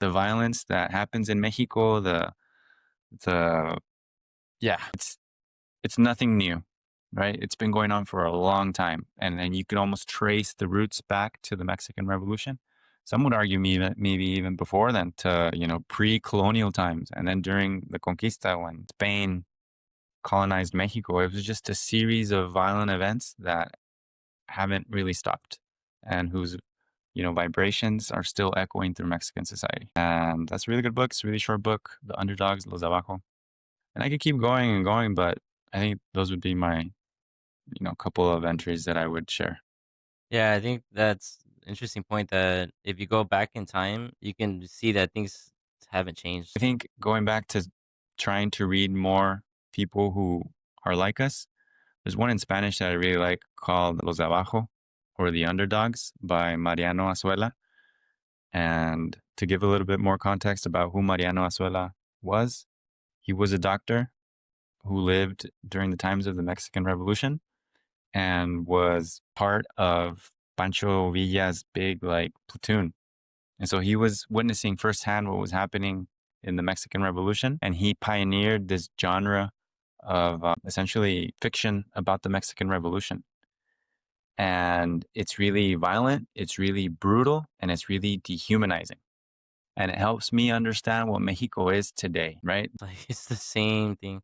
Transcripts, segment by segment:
the violence that happens in Mexico, the yeah, it's nothing new, right? It's been going on for a long time, and then you can almost trace the roots back to the Mexican Revolution. Some would argue maybe even before then to, pre-colonial times, and then during the Conquista when Spain colonized Mexico, it was just a series of violent events that haven't really stopped and whose vibrations are still echoing through Mexican society. And that's a really good book. It's a really short book, The Underdogs, Los de Abajo. And I could keep going and going, but I think those would be my, couple of entries that I would share. Yeah, I think that's interesting point that if you go back in time, you can see that things haven't I changed. think going back to trying to read more people who are like us, there's one in Spanish that I really like called Los de Abajo or The Underdogs by Mariano Azuela. And to give a little bit more context about who Mariano Azuela was, he was a doctor who lived during the times of the Mexican Revolution and was part of Pancho Villa's big platoon. And so he was witnessing firsthand what was happening in the Mexican Revolution, and he pioneered this genre of essentially fiction about the Mexican Revolution. And it's really violent, it's really brutal, and it's really dehumanizing. And it helps me understand what Mexico is today, right? Like it's the same thing.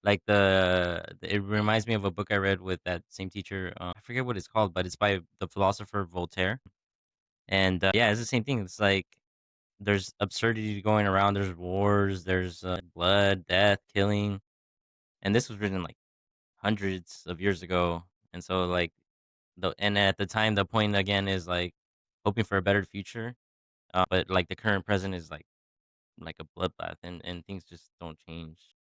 Like it reminds me of a book I read with that same teacher. I forget what it's called, but it's by the philosopher Voltaire. And yeah, it's the same thing. It's like there's absurdity going around. There's wars. There's blood, death, killing, and this was written like hundreds of years ago. And so like and at the time, the point again is like hoping for a better future. But like the current president is like a bloodbath, and things just don't change.